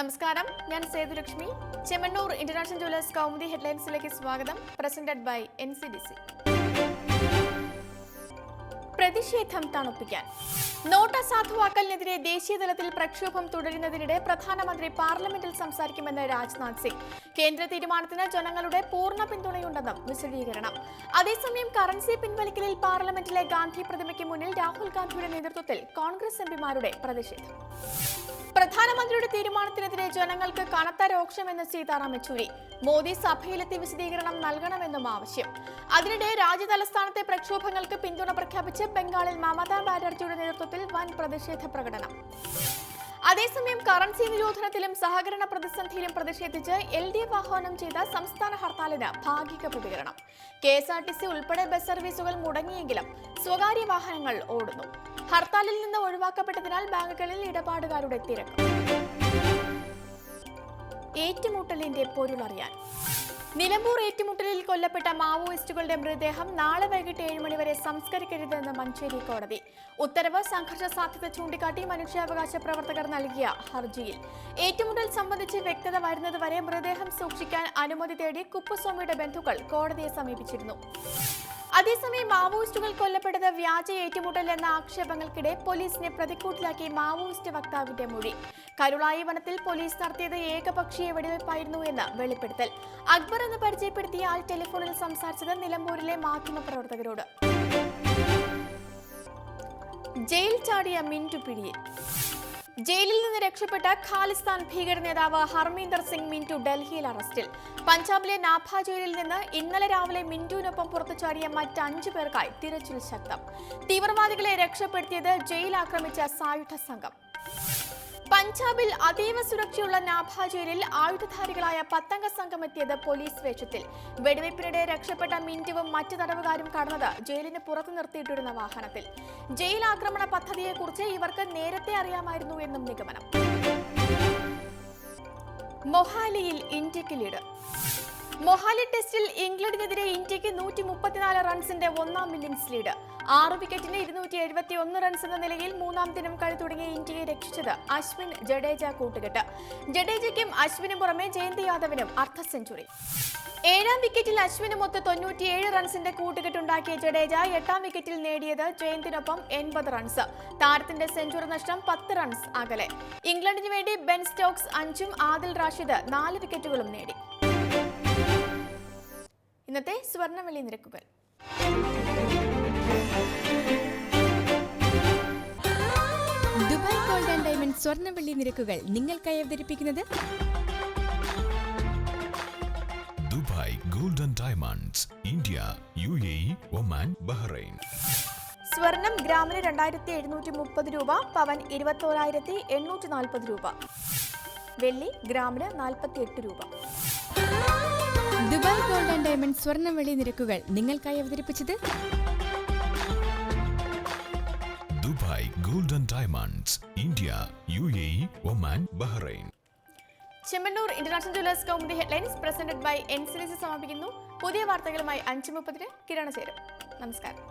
നമസ്കാരം, ഞാൻ Sethulakshmi. Chemmanur international jewellers Kaumudi ഹെഡ്ലൈൻസിലേക്ക് സ്വാഗതം. Presented by NCDC. പ്രതിഷേധം തണുപ്പിക്കാൻ നോട്ട് അസാധുവാക്കലിനെതിരെ ദേശീയതലത്തിൽ പ്രക്ഷോഭം തുടരുന്നതിനിടെ പ്രധാനമന്ത്രി പാർലമെന്റിൽ സംസാരിക്കുമെന്ന് രാജ്നാഥ് സിംഗ്. കേന്ദ്ര തീരുമാനത്തിന് ജനങ്ങളുടെ പൂർണ്ണ പിന്തുണയുണ്ടെന്നും വിശദീകരണം. അതേസമയം കറൻസി പിൻവലിക്കലിൽ പാർലമെന്റിലെ ഗാന്ധി പ്രതിമയ്ക്ക് മുന്നിൽ രാഹുൽ ഗാന്ധിയുടെ നേതൃത്വത്തിൽ കോൺഗ്രസ് എംപിമാരുടെ പ്രതിഷേധം. പ്രധാനമന്ത്രിയുടെ തീരുമാനത്തിനെതിരെ ജനങ്ങൾക്ക് കനത്ത രോക്ഷമെന്ന് സീതാറാം യെച്ചൂരി. മോദി സഭയിലെത്തി വിശദീകരണം നൽകണമെന്നും ആവശ്യം. അതിനിടെ രാജ്യതലസ്ഥാനത്തെ പ്രക്ഷോഭങ്ങൾക്ക് പിന്തുണ പ്രഖ്യാപിച്ച് ബംഗാളിൽ മമതാ ബാനർജിയുടെ നേതൃത്വത്തിൽ വൻ പ്രതിഷേധ പ്രകടനം. അതേസമയം കറൻസി നിരോധനത്തിലും സഹകരണ പ്രതിസന്ധിയിലും പ്രതിഷേധിച്ച് LDF ആഹ്വാനം ചെയ്ത സംസ്ഥാന ഹർത്താലിന് ഭാഗിക പ്രതികരണം. KSRTC ഉൾപ്പെടെ ബസ് സർവീസുകൾ മുടങ്ങിയെങ്കിലും സ്വകാര്യ വാഹനങ്ങൾ ഓടുന്നു. ഹർത്താലിൽ നിന്ന് ഒഴിവാക്കപ്പെട്ടതിനാൽ ബാങ്കുകളിൽ ഇടപാടുകാരുടെ തിരക്ക്. ഏറ്റുമുട്ടലിന്റെ പൊരുളറിയാൻ. നിലമ്പൂർ ഏറ്റുമുട്ടലിൽ കൊല്ലപ്പെട്ട മാവോയിസ്റ്റുകളുടെ മൃതദേഹം നാളെ വൈകിട്ട് 7 മണി വരെ സംസ്കരിക്കരുതെന്ന് മഞ്ചേരി കോടതി. ഉത്തരവ് സംഘർഷ സാധ്യത ചൂണ്ടിക്കാട്ടി മനുഷ്യാവകാശ പ്രവർത്തകർ നൽകിയ ഹർജിയിൽ ഏറ്റുമുട്ടൽ സംബന്ധിച്ച് വ്യക്തത വരുന്നതുവരെ മൃതദേഹം സൂക്ഷിക്കാൻ അനുമതി തേടി കുപ്പുസ്വാമിയുടെ ബന്ധുക്കൾ കോടതിയെ സമീപിച്ചിരുന്നു. അതേസമയം മാവോയിസ്റ്റുകൾ കൊല്ലപ്പെട്ടത് വ്യാജ ഏറ്റുമുട്ടൽ എന്ന ആക്ഷേപങ്ങൾക്കിടെ പോലീസിനെ പ്രതിക്കൂട്ടിലാക്കി മാവോയിസ്റ്റ് വക്താവിന്റെ മൊഴി. കരുളായി വനത്തിൽ പോലീസ് നടത്തിയത് ഏകപക്ഷീയ വെടിവയ്പായിരുന്നു എന്ന് വെളിപ്പെടുത്തൽ. അക്ബർ എന്ന് പരിചയപ്പെടുത്തിയ ആൾ ടെലിഫോണിൽ സംസാരിച്ചത് നിലമ്പൂരിലെ മാധ്യമപ്രവർത്തകരോട്. ജയിൽ ചാടിയ മിന്റു പിടിയിൽ. ജയിലിൽ നിന്ന് രക്ഷപ്പെട്ട ഖാലിസ്ഥാൻ ഭീകര നേതാവ് ഹർമീന്ദർ സിംഗ് മിന്റു ഡൽഹിയിൽ അറസ്റ്റിൽ. പഞ്ചാബിലെ നാഭ ജയിലിൽ നിന്ന് ഇന്നലെ രാവിലെ മിന്റുവിനൊപ്പം പുറത്തുചാടിയ മറ്റ് 5 പേർക്കായി തിരച്ചിൽ ശക്തം. തീവ്രവാദികളെ രക്ഷപ്പെടുത്തിയത് ജയിൽ ആക്രമിച്ച സായുധ സംഘം. പഞ്ചാബിൽ അതീവ സുരക്ഷയുള്ള നാഭ ജയിലിൽ ആയുധധാരികളായ 10 അംഗ സംഘം എത്തിയത് പോലീസ് വേഷത്തിൽ. വെടിവയ്പ്പിനിടെ രക്ഷപ്പെട്ട മിന്റുവും മറ്റ് തടവുകാരും കടന്നത് ജയിലിന് പുറത്തു നിർത്തിയിട്ടിരുന്ന വാഹനത്തിൽ. ജയിൽ ആക്രമണ പദ്ധതിയെക്കുറിച്ച് ഇവർക്ക് നേരത്തെ അറിയാമായിരുന്നു എന്നും നിഗമനം. മൊഹാലിയിൽ ഇന്ത്യക്ക് ലീഡ്. മൊഹാലി ടെസ്റ്റിൽ ഇംഗ്ലണ്ടിനെതിരെ ഇന്ത്യക്ക് 134 റൺസിന്റെ 1-ാം ഇന്നിംഗ്സ് ലീഡ്. 6 വിക്കറ്റിന് 271 റൺസ് എന്ന നിലയിൽ 3-ാം ദിനം കളി തുടങ്ങിയ ഇന്ത്യയെ രക്ഷിച്ചത് അശ്വിൻ ജഡേജ കൂട്ടുകെട്ട്. ജഡേജയ്ക്കും അശ്വിനും പുറമെ ജയന്ത് യാദവിനും അർദ്ധ സെഞ്ചുറി. 7-ാം വിക്കറ്റിൽ അശ്വിനുമൊത്ത് 97 റൺസിന്റെ കൂട്ടുകെട്ടുണ്ടാക്കിയ ജഡേജ 8-ാം വിക്കറ്റിൽ നേടിയത് ജയന്തിനൊപ്പം 80 റൺസ്. താരത്തിന്റെ സെഞ്ചുറി നഷ്ടം 10 റൺസ് അകലെ. ഇംഗ്ലണ്ടിന് വേണ്ടി ബെൻ സ്റ്റോക്സ് 5-ഉം ആദിൽ റാഷിദ് 4 വിക്കറ്റുകളും നേടി. ഇന്നത്തെ സ്വർണ്ണവെള്ളി നിരക്കുകൾ. ദുബായ് ഗോൾഡ് ആൻഡ് ഡയമണ്ട് സ്വർണ്ണവെള്ളി നിരക്കുകൾ നിങ്ങൾക്കായി അവതരിപ്പിക്കുന്നത് Dubai gold and diamonds, India, UAE, Oman, Bahrain. സ്വർണം ഗ്രാമിന് 2730 രൂപ, പവൻ 21,840 രൂപ. വെള്ളി ഗ്രാമിന് 48 രൂപ. ദുബായ് ഗോൾഡ് ആൻഡ് ഡയമണ്ട് സ്വർണ്ണവെള്ളി നിരക്കുകൾ നിങ്ങൾക്കായി അവതരിപ്പിച്ചത് Dubai gold and diamonds, India, UAE, Oman, Bahrain. Chemmanur international jewellers Kaumudi headlines presented by NCDC സമാപിക്കുന്നു. പുതിയ വാർത്തകളുമായി 5:30 കിരണ ചേരും. നമസ്കാരം.